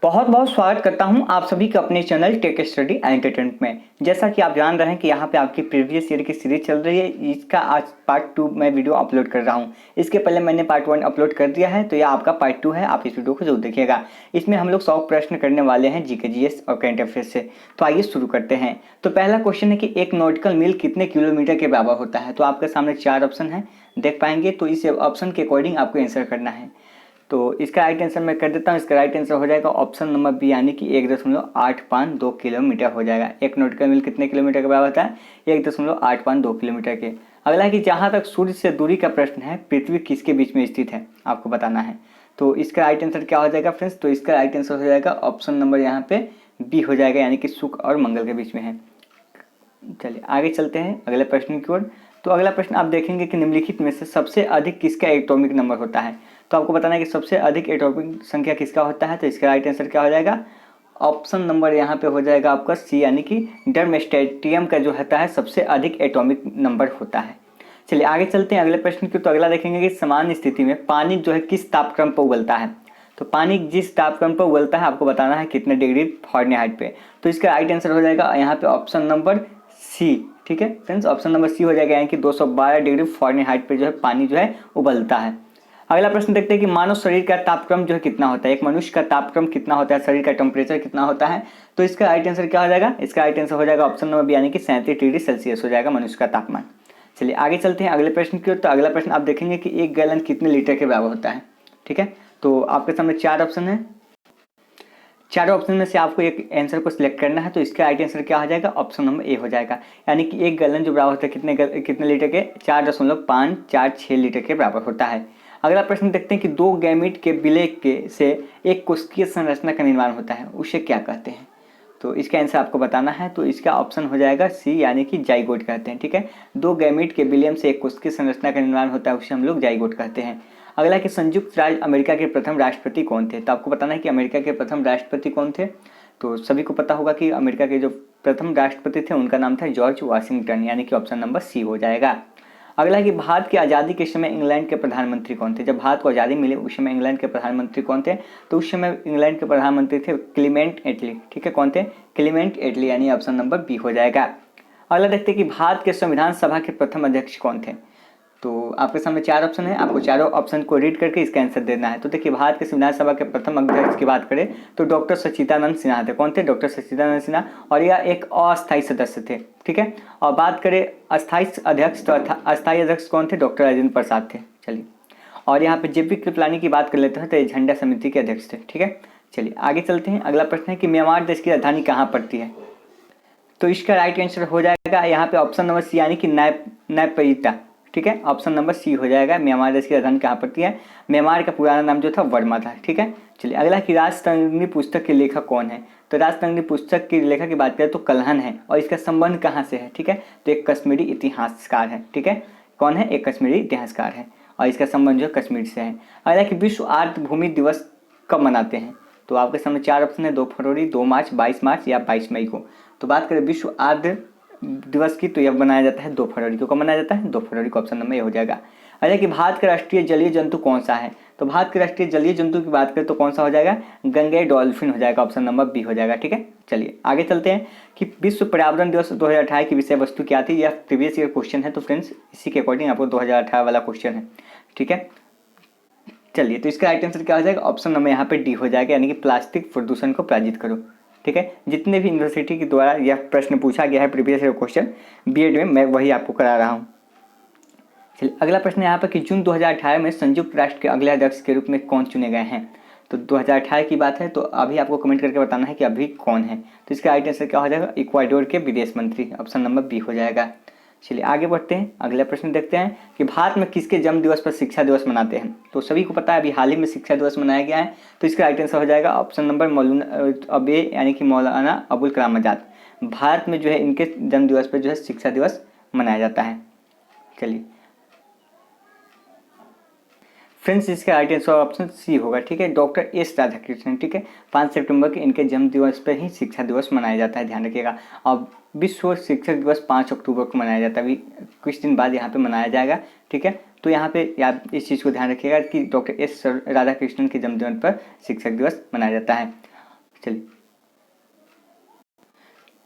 बहुत बहुत स्वागत करता हूं आप सभी का अपने चैनल टेक स्टडी एंटरटेनमेंट में। जैसा कि आप जान रहे हैं कि यहां पे आपकी प्रीवियस ईयर की सीरीज चल रही है। इसका आज पार्ट 2 मैं वीडियो अपलोड कर रहा हूं। इसके पहले मैंने पार्ट 1 अपलोड कर दिया है, तो यह आपका पार्ट 2 है। आप इस वीडियो को जरूर देखिएगा। इसमें हम लोग 100 प्रश्न करने वाले हैं जीके जीएस और करंट अफेयर्स से। तो आइए शुरू करते हैं। तो पहला क्वेश्चन है कि एक नॉटिकल मील कितने किलोमीटर के बराबर होता है। तो आपके सामने 4 ऑप्शन है, देख पाएंगे। तो इस ऑप्शन के अकॉर्डिंग आपको आंसर करना है। तो इसका राइट आंसर मैं कर देता हूँ। इसका राइट आंसर हो जाएगा ऑप्शन नंबर बी, यानी कि 1.852 किलोमीटर हो जाएगा। एक नॉटिकल मील कितने किलोमीटर के बराबर होता है? 1.852 किलोमीटर के। अगला है कि जहाँ तक सूर्य से दूरी का प्रश्न है, पृथ्वी किसके बीच में स्थित है, आपको बताना है। तो इसका राइट आंसर क्या हो जाएगा फ्रेंड्स? तो इसका राइट आंसर हो जाएगा ऑप्शन नंबर यहाँ पे बी हो जाएगा, यानी कि शुक्र और मंगल के बीच में है। चलिए आगे चलते हैं अगले प्रश्न की ओर। तो अगला प्रश्न आप देखेंगे कि निम्नलिखित में से सबसे अधिक किसका एटॉमिक नंबर होता है। तो आपको बताना है कि सबसे अधिक एटॉमिक संख्या किसका होता है। तो इसका राइट आंसर क्या हो जाएगा? ऑप्शन नंबर यहाँ पे हो जाएगा आपका सी, यानी कि डर्मस्टेटियम का जो होता है सबसे अधिक एटॉमिक नंबर होता है। चलिए आगे चलते हैं अगले प्रश्न की। तो अगला देखेंगे कि सामान्य स्थिति में पानी जो है किस तापक्रम पर उबलता है। तो पानी जिस तापक्रम पर उबलता है आपको बताना है कितने डिग्री फ़ारेनहाइट पे। तो इसका राइट आंसर हो जाएगा यहाँ पे ऑप्शन नंबर सी। ठीक है फ्रेंड्स, ऑप्शन नंबर सी हो जाएगा, यानी कि 212 डिग्री फ़ारेनहाइट पे जो है पानी जो है उबलता है। अगला प्रश्न देखते हैं कि मानव शरीर का तापक्रम जो है कितना होता है। एक मनुष्य का तापक्रम कितना होता है, शरीर का टेम्परेचर कितना होता है। तो इसका राइट आंसर क्या हो जाएगा? इसका राइट आंसर हो जाएगा ऑप्शन नंबर बी, यानी कि 37 डिग्री सेल्सियस हो जाएगा मनुष्य का तापमान। चलिए आगे चलते हैं अगले प्रश्न की ओर। तो अगला प्रश्न आप देखेंगे कि एक गैलन कितने लीटर के बराबर होता है। ठीक है, तो आपके सामने 4 ऑप्शन है। चारों ऑप्शन में से आपको एक आंसर को सिलेक्ट करना है। तो इसका राइट आंसर क्या हो जाएगा? ऑप्शन नंबर ए हो जाएगा, यानी कि एक गैलन जो बराबर होता है कितने लीटर के? 4.546 लीटर के बराबर होता है। अगला प्रश्न देखते हैं कि दो गैमीट के विलय के से एक कोशिकीय संरचना का निर्माण होता है, उसे क्या कहते हैं। तो इसका आंसर आपको बताना है। तो इसका ऑप्शन हो जाएगा सी, यानी कि जाइगोट कहते हैं। ठीक है, दो गैमीट के विलयन से एक कोशिकीय संरचना का निर्माण होता है, उसे हम लोग जाइगोट कहते हैं। अगला कि संयुक्त राज्य अमेरिका के प्रथम राष्ट्रपति कौन थे। तो आपको बताना है कि अमेरिका के प्रथम राष्ट्रपति कौन थे। तो सभी को पता होगा कि अमेरिका के जो प्रथम राष्ट्रपति थे उनका नाम था जॉर्ज वाशिंगटन, यानी कि ऑप्शन नंबर सी हो जाएगा। अगला कि भारत की आज़ादी के समय इंग्लैंड के प्रधानमंत्री कौन थे। जब भारत को आज़ादी मिली उस समय इंग्लैंड के प्रधानमंत्री कौन थे। तो उस समय इंग्लैंड के प्रधानमंत्री थे क्लीमेंट एटली। ठीक है, कौन थे? क्लीमेंट एटली, यानी ऑप्शन नंबर बी हो जाएगा। अगला देखते हैं कि भारत के संविधान सभा के प्रथम अध्यक्ष कौन थे। तो आपके सामने 4 ऑप्शन है, आपको चारों ऑप्शन को रीड करके इसका आंसर देना है। तो देखिए भारत के संविधान सभा के प्रथम अध्यक्ष की बात करें तो डॉक्टर सच्चिदानंद सिन्हा थे। कौन थे? डॉक्टर सच्चिदानंद सिन्हा, और यह एक अस्थायी सदस्य थे। ठीक है, और बात करें अस्थायी अध्यक्ष, तो अस्थायी अध्यक्ष कौन थे? डॉक्टर राजेंद्र प्रसाद थे। चलिए, और यहाँ पे जेपी कृपलानी की बात कर लेते हैं तो ये झंडा समिति के अध्यक्ष थे। ठीक है, चलिए आगे चलते हैं। अगला प्रश्न है कि म्यांमार देश की राजधानी कहाँ पड़ती है। तो इसका राइट आंसर हो जाएगा यहाँ पे ऑप्शन नंबर सी, यानी कि नैपयिता। ठीक है, ऑप्शन नंबर सी हो जाएगा। म्यांमार देश की राजधानी कहाँ पड़ती है? म्यांमार का पुराना नाम जो था वर्मा था। ठीक है, चलिए अगला कि राजतरंगिणी पुस्तक के लेखक कौन है। तो राजतरंगिणी पुस्तक के लेखक की बात करें तो कल्हण है, और इसका संबंध कहाँ से है। ठीक है, तो एक कश्मीरी इतिहासकार है। ठीक है, कौन है? एक कश्मीरी इतिहासकार है, और इसका संबंध जो है कश्मीर से है। अगला कि विश्व आर्द्र भूमि दिवस कब मनाते हैं। तो आपके सामने 4 ऑप्शन है, 2 फरवरी, 2 मार्च, 22 मार्च या 22 मई को। तो बात करें विश्व आर्द्र दिवस की, तो यह मनाया जाता है 2 फरवरी को। कब मनाया जाता है? 2 फरवरी को, ऑप्शन नंबर ए हो जाएगा। अरे कि भारत का राष्ट्रीय जलीय जंतु कौन सा है। तो भारत के राष्ट्रीय जलीय जंतु की बात करें तो कौन सा हो जाएगा? गंगे डॉल्फिन हो जाएगा, ऑप्शन नंबर बी हो जाएगा। ठीक है, चलिए आगे चलते हैं कि विश्व पर्यावरण दिवस 2018 की विषय वस्तु क्या थी। यह प्रीवियस ईयर क्वेश्चन है, तो फ्रेंड्स इसी के अकॉर्डिंग आपको 2018 वाला क्वेश्चन है। ठीक है, चलिए तो इसका राइट आंसर क्या हो जाएगा? ऑप्शन नंबर यहाँ पे डी हो जाएगा, यानी कि प्लास्टिक प्रदूषण को पराजित करो। ठीक है, जितने भी यूनिवर्सिटी के द्वारा यह प्रश्न पूछा गया है प्रीवियस ईयर क्वेश्चन बीएड में, मैं वही आपको करा रहा हूँ। चलिए अगला प्रश्न यहाँ पर कि जून 2018 में संयुक्त राष्ट्र के अगले अध्यक्ष के रूप में कौन चुने गए हैं। तो 2018 की बात है, तो अभी आपको कमेंट करके बताना है कि अभी कौन है। तो इसका राइट आंसर क्या हो जाएगा? इक्वाडोर के विदेश मंत्री, ऑप्शन नंबर बी हो जाएगा। चलिए आगे बढ़ते हैं, अगला प्रश्न देखते हैं कि भारत में किसके जन्म दिवस पर शिक्षा दिवस मनाते हैं। तो सभी को पता है अभी हाल ही में शिक्षा दिवस मनाया गया है। तो इसका राइट आंसर हो जाएगा ऑप्शन नंबर यानी कि मौलाना अबुल कलाम आज़ाद। भारत में जो है इनके जन्म दिवस पर जो है शिक्षा दिवस मनाया जाता है। चलिए फ्रेंड्स, इसका राइट आंसर ऑप्शन सी होगा। ठीक है, डॉक्टर एस राधाकृष्णन। ठीक है, 5 सितंबर के इनके जन्म दिवस पर ही शिक्षा दिवस मनाया जाता है, ध्यान रखिएगा। और विश्व शिक्षक दिवस 5 अक्टूबर को मनाया जाता है, अभी कुछ दिन बाद यहाँ पे मनाया जाएगा। ठीक है, तो यहाँ पे आप इस चीज़ को ध्यान रखिएगा कि डॉक्टर एस राधाकृष्णन के जन्मदिन पर शिक्षक दिवस मनाया जाता है। चलिए,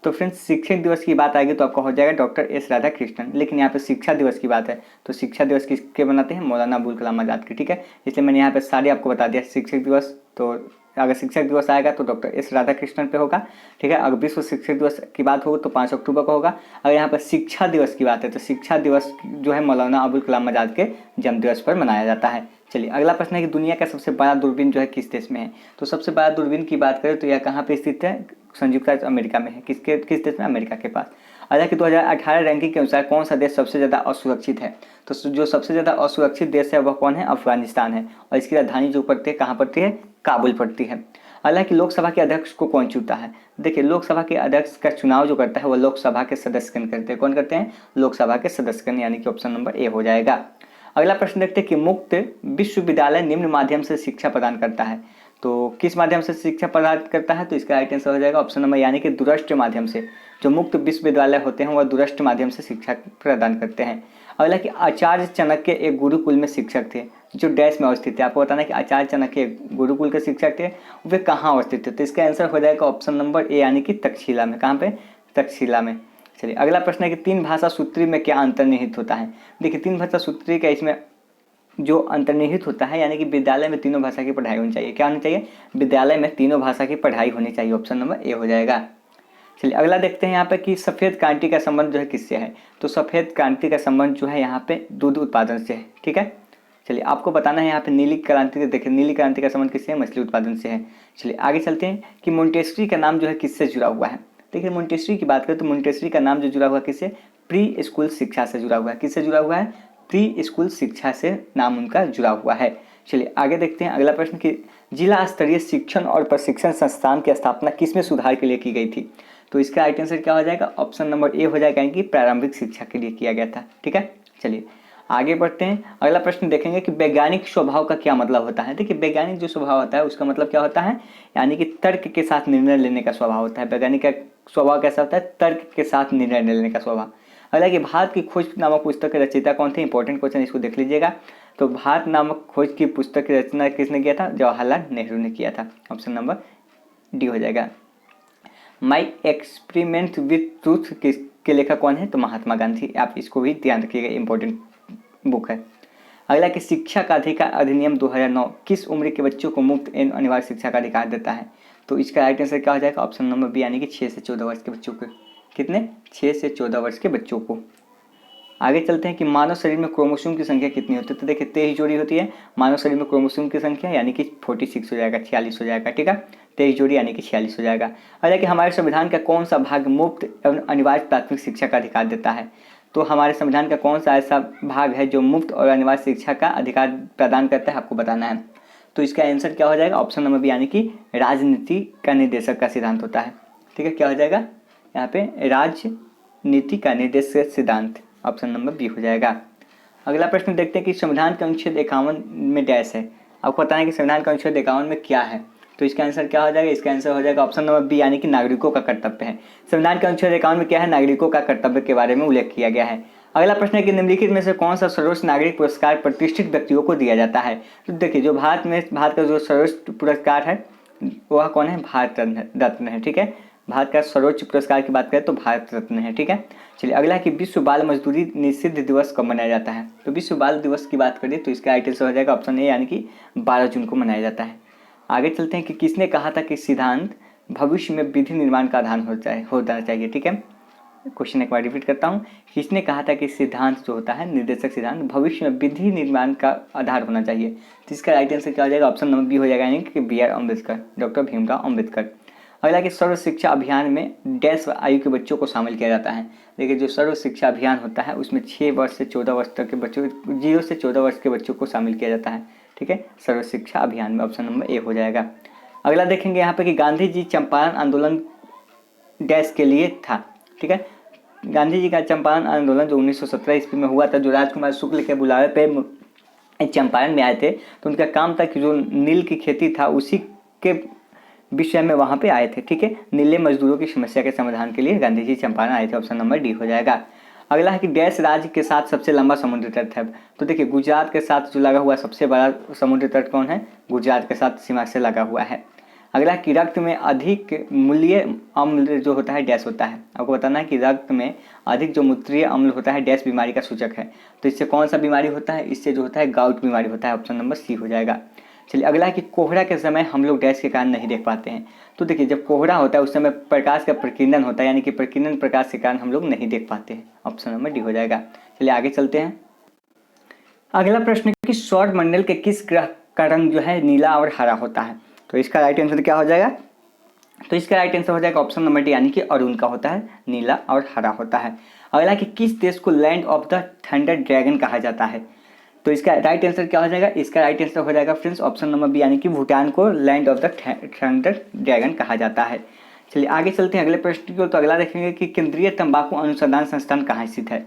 तो फ्रेंड्स शिक्षक दिवस की बात आएगी तो आपका हो जाएगा डॉक्टर एस राधाकृष्णन, लेकिन यहाँ पे शिक्षा दिवस की बात है तो शिक्षा दिवस किसके बनाते हैं, मौलाना अबुल कलाम आज़ाद की। ठीक है, इसलिए मैंने यहाँ पे सारे आपको बता दिया शिक्षक दिवस। तो अगर शिक्षक दिवस आएगा तो डॉक्टर एस राधाकृष्णन पे होगा। ठीक है, अगर विश्व शिक्षक दिवस की बात हो तो 5 अक्टूबर को होगा। अगर यहाँ पर शिक्षा दिवस की बात है तो शिक्षा दिवस जो है मौलाना अबुल कलाम आज़ाद के जन्म दिवस पर मनाया जाता है। चलिए, अगला प्रश्न है कि दुनिया का सबसे बड़ा दूरबीन जो है किस देश में है। तो सबसे बड़ा दूरबीन की बात करें तो यह कहाँ पे स्थित है, संयुक्त राज्य अमेरिका में है। किस देश में, अमेरिका के पास। हालांकि 2018 रैंकिंग के अनुसार कौन सा देश सबसे ज़्यादा असुरक्षित है, तो जो सबसे ज़्यादा असुरक्षित देश है वह कौन है, अफगानिस्तान है। और इसकी राजधानी जो पड़ती है कहाँ पड़ती है, काबुल पड़ती है। हालांकि लोकसभा के अध्यक्ष को कौन चुनता है, देखिए लोकसभा के अध्यक्ष का चुनाव जो करता है वह लोकसभा के सदस्यगण करते हैं। कौन करते हैं, लोकसभा के सदस्यगण, यानी कि ऑप्शन नंबर ए हो जाएगा। अगला प्रश्न देखते हैं कि मुक्त विश्वविद्यालय निम्न माध्यम से शिक्षा प्रदान करता है। तो किस माध्यम से शिक्षा प्रदान करता है, तो इसका राइट आंसर हो जाएगा ऑप्शन नंबर यानी कि दूरस्थ माध्यम से। जो मुक्त विश्वविद्यालय होते हैं वह दूरस्थ माध्यम से शिक्षा प्रदान करते हैं। अगला कि आचार्य चाणक्य एक गुरुकुल में शिक्षक थे जो डैश में अवस्थित थे। आपको बताना है कि आचार्य चाणक्य गुरुकुल के शिक्षक थे, वे कहाँ अवस्थित थे, तो इसका आंसर हो जाएगा ऑप्शन नंबर ए यानी कि तक्षशिला में। कहाँ पे, तक्षशिला में। चलिए, अगला प्रश्न है कि 3 भाषा सूत्री में क्या अंतर्निहित होता है। देखिए 3 भाषा सूत्री का इसमें जो अंतर्निहित होता है यानी कि विद्यालय में तीनों भाषा की पढ़ाई होनी चाहिए। क्या होनी चाहिए, विद्यालय में तीनों भाषा की पढ़ाई होनी चाहिए। ऑप्शन नंबर ए हो जाएगा। चलिए, अगला देखते हैं यहाँ पे कि सफ़ेद क्रांति का संबंध जो है किससे है। तो सफ़ेद क्रांति का संबंध जो है यहाँ पे दूध उत्पादन से है। ठीक है, चलिए आपको बताना है यहाँ पे नीली क्रांति, देखिए नीली क्रांति का संबंध किससे है, मछली उत्पादन से है। चलिए आगे चलते हैं कि मोंटेसरी का नाम जो है किससे जुड़ा हुआ है। देखिए मोंटेसरी की बात करें तो मोंटेसरी का नाम जो जुड़ा हुआ किससे, प्री स्कूल शिक्षा से जुड़ा हुआ है। किससे जुड़ा हुआ है, प्री स्कूल शिक्षा से नाम उनका जुड़ा हुआ है। चलिए आगे देखते हैं अगला प्रश्न कि जिला स्तरीय शिक्षण और प्रशिक्षण संस्थान की स्थापना किसमें सुधार के लिए की गई थी। तो इसका राइट आंसर क्या हो जाएगा, ऑप्शन नंबर ए हो जाएगा यानी कि प्रारंभिक शिक्षा के लिए किया गया था। ठीक है, चलिए आगे बढ़ते हैं। अगला प्रश्न देखेंगे कि वैज्ञानिक स्वभाव का क्या मतलब होता है। देखिए वैज्ञानिक जो स्वभाव होता है उसका मतलब क्या होता है, यानी कि तर्क के साथ निर्णय लेने का स्वभाव होता है। वैज्ञानिक का स्वभाव कैसा होता है, तर्क के साथ निर्णय लेने का स्वभाव। अगला कि भारत की खोज नामक पुस्तक के रचयिता कौन थे, इंपॉर्टेंट क्वेश्चन, इसको देख लीजिएगा। तो भारत नामक खोज की पुस्तक की रचना किसने किया था, जवाहरलाल नेहरू ने किया था। ऑप्शन नंबर डी हो जाएगा। माई एक्सपेरिमेंट विथ ट्रूथ के लेखक कौन है, तो महात्मा गांधी। आप इसको भी ध्यान रखिएगा, इंपॉर्टेंट बुक है। अगला कि शिक्षा का अधिकार अधिनियम 2009 किस उम्र के बच्चों को मुफ्त एवं अनिवार्य शिक्षा का अधिकार देता है। तो इसका राइट आंसर क्या हो जाएगा, ऑप्शन नंबर बी यानी कि 6 से 14 वर्ष के बच्चों को। कितने, 6 से 14 वर्ष के बच्चों को। आगे चलते हैं कि मानव शरीर में क्रोमोसोम की संख्या कितनी होती है। तो देखिए 23 जोड़ी होती है मानव शरीर में क्रोमोसोम की संख्या, यानी कि 46 हो जाएगा, 46 हो जाएगा। ठीक है, 23 जोड़ी यानी कि 46 हो जाएगा। अगला कि हमारे संविधान का कौन सा भाग मुफ्त एवं अनिवार्य प्राथमिक शिक्षा का अधिकार देता है। तो हमारे संविधान का कौन सा ऐसा भाग है जो मुफ्त और अनिवार्य शिक्षा का अधिकार प्रदान करता है, आपको बताना है। तो इसका आंसर क्या हो जाएगा, ऑप्शन नंबर बी यानी कि राजनीति का निर्देशक का सिद्धांत होता है। ठीक है, क्या हो जाएगा यहाँ पे, राजनीति का निर्देशक सिद्धांत। ऑप्शन नंबर बी हो जाएगा। अगला प्रश्न देखते हैं कि संविधान के अनुच्छेद 51 में डैश है। आपको बताना है कि संविधान का अनुच्छेद 51 में क्या है। तो इसका आंसर क्या हो जाएगा, इसका आंसर हो जाएगा ऑप्शन नंबर बी यानी कि नागरिकों का कर्तव्य है। संविधान के अनुच्छेद 51 में क्या है, नागरिकों का कर्तव्य के बारे में उल्लेख किया गया है। अगला प्रश्न है कि निम्नलिखित में से कौन सा सर्वोच्च नागरिक पुरस्कार प्रतिष्ठित व्यक्तियों को दिया जाता है। तो देखिए जो भारत का जो सर्वोच्च पुरस्कार है वह कौन है, भारत रत्न है। ठीक है, भारत का सर्वोच्च पुरस्कार की बात करें तो भारत रत्न है। ठीक है, चलिए अगला है कि विश्व बाल मजदूरी निषिद्ध दिवस कब मनाया जाता है। तो विश्व बाल दिवस की बात करें तो इसका राइट आंसर हो जाएगा ऑप्शन ए यानी कि 12 जून को मनाया जाता है। आगे चलते हैं कि किसने कहा था कि सिद्धांत भविष्य में विधि निर्माण का आधार होना चाहिए। ठीक है, क्वेश्चन एक बार रिपीट करता हूँ, किसने कहा था कि सिद्धांत जो होता है निर्देशक सिद्धांत भविष्य में विधि निर्माण का आधार होना चाहिए। तो इसका राइट आंसर क्या हो जाएगा, ऑप्शन नंबर बी हो जाएगा यानी कि B R Ambedkar, doctor Bhimrao Ambedkar. अगला कि सर्व शिक्षा अभियान में डैश आयु के बच्चों को शामिल किया जाता है। देखिए जो सर्व शिक्षा अभियान होता है उसमें 6 वर्ष से 14 वर्ष तक के बच्चों, 0 से 14 वर्ष के बच्चों को शामिल किया जाता है। ठीक है, सर्व शिक्षा अभियान में ऑप्शन नंबर ए हो जाएगा। अगला देखेंगे यहाँ पे कि गांधी जी चंपारण आंदोलन डैश के लिए था। ठीक है, गांधी जी का चंपारण आंदोलन जो 1917 ईस्वी में हुआ था, जो राजकुमार शुक्ल के बुलावे पे चंपारण में आए थे, तो उनका काम था कि जो नील की खेती था उसी के विषय में वहाँ पे आए थे। ठीक है, नीले मजदूरों की समस्या के समाधान के लिए गांधी जी चंपारण आए थे। ऑप्शन नंबर डी हो जाएगा। अगला है कि डैश राज्य के साथ सबसे लंबा समुद्र तट है। तो देखिए गुजरात के साथ जो लगा हुआ सबसे बड़ा समुद्र तट कौन है, गुजरात के साथ सीमा से लगा हुआ है। अगला कि रक्त में अधिक मूल्य अम्ल जो होता है डैश होता है। आपको बताना है कि रक्त में अधिक जो मूत्रीय अम्ल होता है डैश बीमारी का सूचक है। तो इससे कौन सा बीमारी होता है? इससे जो होता है गाउट बीमारी होता है। ऑप्शन नंबर सी हो जाएगा। चलिए अगला है कि कोहरा के समय हम लोग डैश के कारण नहीं देख पाते हैं। तो देखिए जब कोहरा होता है उस समय प्रकाश का प्रकीर्णन होता है, यानी कि प्रकीर्णन प्रकाश के कारण हम लोग नहीं देख पाते हैं। ऑप्शन नंबर डी हो जाएगा। चलिए आगे चलते हैं। अगला प्रश्न है कि सौर मंडल के किस ग्रह का रंग जो है नीला और हरा होता है? तो इसका राइट आंसर क्या हो जाएगा? तो इसका राइट आंसर हो जाएगा ऑप्शन नंबर डी, यानी कि अरुण का होता है, नीला और हरा होता है। अगला कि किस देश को land of the thunder dragon कहा जाता है? तो इसका राइट आंसर क्या हो जाएगा? इसका राइट आंसर हो जाएगा फ्रेंड्स ऑप्शन नंबर बी, यानी कि भूटान को land of the thunder dragon कहा जाता है। चलिए आगे चलते हैं अगले प्रश्न की ओर। तो अगला देखेंगे कि केंद्रीय तंबाकू अनुसंधान संस्थान कहाँ स्थित है?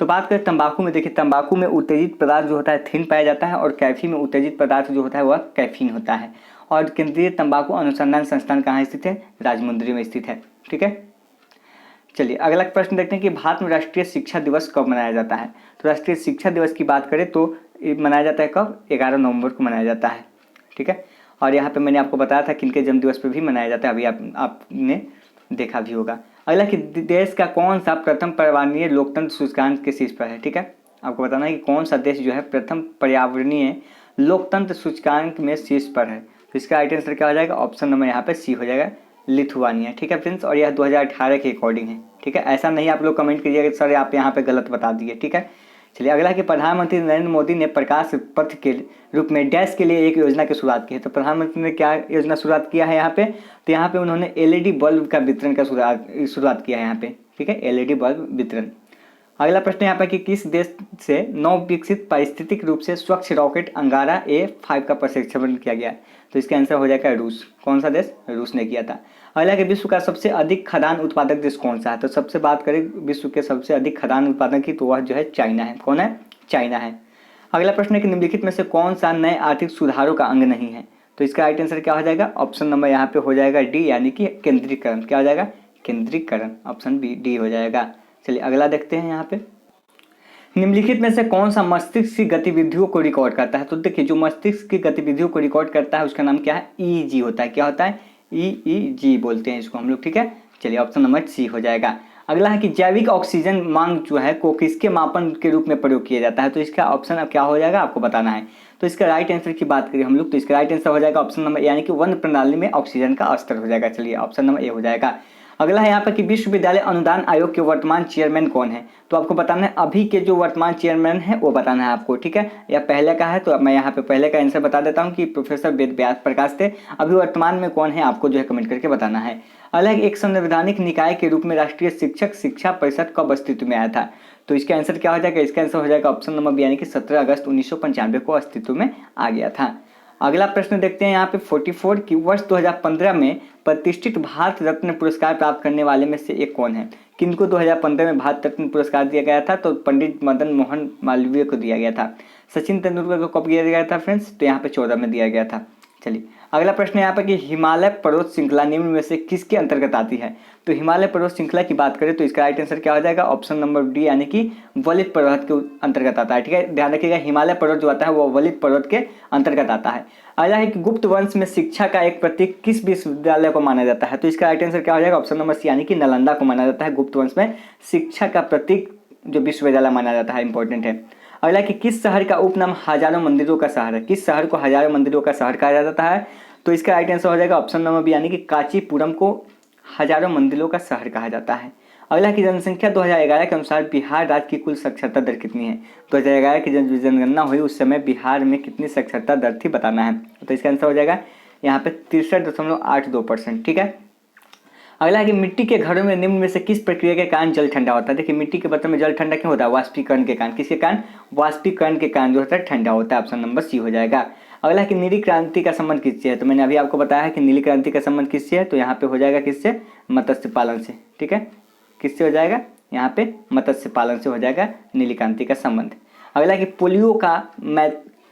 तो बात करें तंबाकू में, देखिए तंबाकू में उत्तेजित पदार्थ जो होता है थिन पाया जाता है, और कैफी में उत्तेजित पदार्थ जो होता है वह कैफीन होता है। और केंद्रीय तंबाकू अनुसंधान संस्थान कहाँ स्थित है? राजमुंद्री में स्थित है। ठीक है, चलिए अगला प्रश्न देखते हैं कि भारत में राष्ट्रीय शिक्षा दिवस कब मनाया जाता है? तो राष्ट्रीय शिक्षा दिवस की बात करें तो ये मनाया जाता है कब? 11 नवंबर को मनाया जाता है। ठीक है, और यहाँ पे मैंने आपको बताया था किनके जन्म दिवस पर भी मनाया जाता है, अभी आपने देखा भी होगा। अगला कि देश का कौन सा प्रथम पर्यावरणीय लोकतंत्र सूचकांक के शीर्ष पर है? ठीक है, आपको बताना है कि कौन सा देश जो है प्रथम पर्यावरणीय लोकतंत्र सूचकांक में शीर्ष पर है। तो इसका राइट आंसर क्या हो जाएगा? ऑप्शन नंबर यहाँ पे सी हो जाएगा, लिथुआनिया। ठीक है फ्रेंड्स, और यह 2018 के अकॉर्डिंग है। ठीक है, ऐसा नहीं आप लोग कमेंट कीजिएगा कि सर आप यहाँ पे गलत बता दिए। ठीक है, चलिए अगला कि प्रधानमंत्री नरेंद्र मोदी ने प्रकाश पथ के रूप में डैश के लिए एक योजना की शुरुआत की है। तो प्रधानमंत्री ने क्या योजना शुरुआत किया है यहाँ पे? तो यहाँ पे उन्होंने एलईडी बल्ब का वितरण का शुरुआत किया है यहाँ पे। ठीक है, एलईडी बल्ब वितरण। अगला प्रश्न यहाँ पर कि किस देश से नव विकसित पारिस्थितिक रूप से स्वच्छ रॉकेट अंगारा A5 का प्रक्षेपण किया गया? तो इसका आंसर हो जाएगा रूस। कौन सा देश? रूस ने किया था। अगला कि विश्व का सबसे अधिक खदान उत्पादक देश कौन सा है? तो सबसे बात करें विश्व के सबसे अधिक खदान उत्पादक की, तो वह जो है चाइना है। कौन है? चाइना है। अगला प्रश्न है कि निम्नलिखित में से कौन सा नए आर्थिक सुधारों का अंग नहीं है? तो इसका राइट आंसर क्या हो जाएगा? ऑप्शन नंबर यहाँ पे हो जाएगा डी, यानी कि केंद्रीकरण। क्या हो जाएगा? केंद्रीकरण। ऑप्शन बी डी हो जाएगा। चलिए अगला देखते हैं यहाँ पे, निम्नलिखित में से कौन सा मस्तिष्क की गतिविधियों को रिकॉर्ड करता है? तो देखिए जो मस्तिष्क की गतिविधियों को रिकॉर्ड करता है उसका नाम क्या है? ईईजी होता है। क्या होता है? ईईजी बोलते हैं इसको हम लोग। ठीक है, चलिए ऑप्शन नंबर सी हो जाएगा। अगला है कि जैविक ऑक्सीजन मांग जो है को किसके मापन के रूप में प्रयोग किया जाता है? तो इसका ऑप्शन अब क्या हो जाएगा आपको बताना है। तो इसका राइट आंसर की बात करें हम लोग, तो इसका राइट आंसर हो जाएगा ऑप्शन नंबर, यानी कि वन प्रणाली में ऑक्सीजन का स्तर हो जाएगा। चलिए ऑप्शन नंबर ए हो जाएगा। अगला है यहाँ पर कि विश्वविद्यालय अनुदान आयोग के वर्तमान चेयरमैन कौन है? तो आपको बताना है अभी के जो वर्तमान चेयरमैन है वो बताना है आपको। ठीक है, या पहले का है तो मैं यहाँ पे पहले का आंसर बता देता हूँ कि प्रोफेसर वेद व्यास प्रकाश थे। अभी वर्तमान में कौन है आपको जो है कमेंट करके बताना है। अलग एक संवैधानिक निकाय के रूप में राष्ट्रीय शिक्षक शिक्षा परिषद कब अस्तित्व में आया था? तो इसका आंसर क्या हो जाएगा? इसका आंसर हो जाएगा ऑप्शन नंबर बी, यानी कि 17 अगस्त 1995 को अस्तित्व में आ गया था। अगला प्रश्न देखते हैं यहाँ पे 44 की वर्ष 2015 में प्रतिष्ठित भारत रत्न पुरस्कार प्राप्त करने वाले में से एक कौन है? किनको 2015 में भारत रत्न पुरस्कार दिया गया था? तो पंडित मदन मोहन मालवीय को दिया गया था। सचिन तेंदुलकर को कब दिया गया था फ्रेंड्स? तो यहाँ पे 14 में दिया गया था। चलिए अगला प्रश्न यहाँ पर कि हिमालय पर्वत श्रृंखला निम्न में से किसके अंतर्गत आती है? तो हिमालय पर्वत श्रृंखला की बात करें तो इसका राइट आंसर क्या हो जाएगा? ऑप्शन नंबर डी, यानी कि वलित पर्वत के अंतर्गत आता है। ठीक है, ध्यान रखिएगा हिमालय पर्वत जो आता है वो वलित पर्वत के अंतर्गत आता है। अगला है कि गुप्त वंश में शिक्षा का एक प्रतीक किस विश्वविद्यालय को माना जाता है? तो इसका राइट आंसर क्या हो जाएगा? ऑप्शन नंबर सी, यानी कि नालंदा को माना जाता है गुप्त वंश में शिक्षा का प्रतीक जो विश्वविद्यालय माना जाता है। इंपॉर्टेंट है। अगला कि किस शहर का उपनाम हजारों मंदिरों का शहर है? किस शहर को हजारों मंदिरों का शहर कहा जाता है? तो इसका राइट आंसर हो जाएगा ऑप्शन नंबर बी, यानी कि कांचीपुरम को हजारों मंदिरों का शहर कहा जाता है। अगला की जनसंख्या 2011 के अनुसार बिहार राज्य की कुल साक्षरता दर कितनी है? 2011 की जनगणना हुई उस समय बिहार में कितनी साक्षरता दर थी बताना है। तो इसका आंसर हो जाएगा यहाँ पे 63.82%। ठीक है, अगला है कि मिट्टी के घरों में निम्न में से किस प्रक्रिया के कारण जल ठंडा होता है? देखिए मिट्टी के बर्तन में जल ठंडा क्यों होता है? वाष्पीकरण के कारण। किसके कारण? वाष्पीकरण के कारण जो होता है ठंडा होता है। ऑप्शन नंबर सी हो जाएगा। अगला है कि नीली क्रांति का संबंध किससे है? तो मैंने अभी आपको बताया है कि नीली क्रांति का संबंध किससे है, तो यहाँ पे हो जाएगा किससे? मत्स्य पालन से। ठीक है, किससे हो जाएगा? यहाँ पे मत्स्य पालन से हो जाएगा नीली क्रांति का संबंध। अगला कि पोलियो का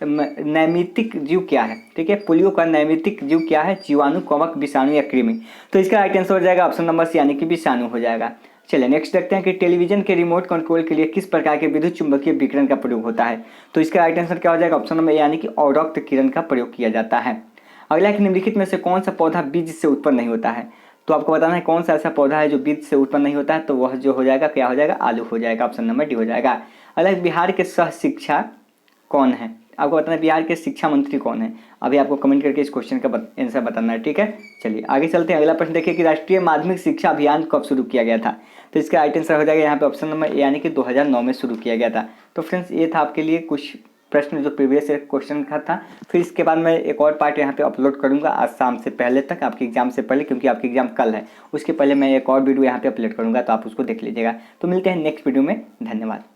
नैमित्तिक जीव क्या है? ठीक है, पोलियो का नैमित्तिक जीव क्या है? जीवाणु, कवक, विषाणु या कृमि? तो इसका राइट आंसर हो जाएगा ऑप्शन नंबर सी, यानी कि विषाणु हो जाएगा। चलिए नेक्स्ट देखते हैं कि टेलीविजन के रिमोट कंट्रोल के लिए किस प्रकार के विद्युत चुंबकीय विकिरण का प्रयोग होता है? तो इसका राइट आंसर क्या हो जाएगा? ऑप्शन नंबर ए, यानी कि अवरक्त किरण का प्रयोग किया जाता है। अगला है कि निम्नलिखित में से कौन सा पौधा बीज से उत्पन्न नहीं होता है। तो आपको बताना है कौन सा ऐसा पौधा है जो बीज से उत्पन्न नहीं होता है। तो वह जो हो जाएगा क्या हो जाएगा, आलू हो जाएगा। ऑप्शन नंबर डी हो जाएगा। अगला बिहार के सह शिक्षा कौन है। आपको बताना है बिहार के शिक्षा मंत्री कौन है। अभी आपको कमेंट करके इस क्वेश्चन का आंसर बताना है, ठीक है। चलिए आगे चलते हैं। अगला प्रश्न देखिए कि राष्ट्रीय माध्यमिक शिक्षा अभियान कब शुरू किया गया था। तो इसका राइट आंसर हो जाएगा यहाँ पे ऑप्शन नंबर ए, यानी कि 2009 में शुरू किया गया था। तो फ्रेंड्स ये था आपके लिए कुछ प्रश्न जो प्रीवियस क्वेश्चन का था। फिर इसके बाद मैं एक और पार्ट यहाँ पे अपलोड करूँगा आज शाम से पहले तक, आपके एग्जाम से पहले, क्योंकि आपकी एग्जाम कल है। उसके पहले मैं एक और वीडियो यहाँ पे अपलोड करूँगा, तो आप उसको देख लीजिएगा। तो मिलते हैं नेक्स्ट वीडियो में। धन्यवाद।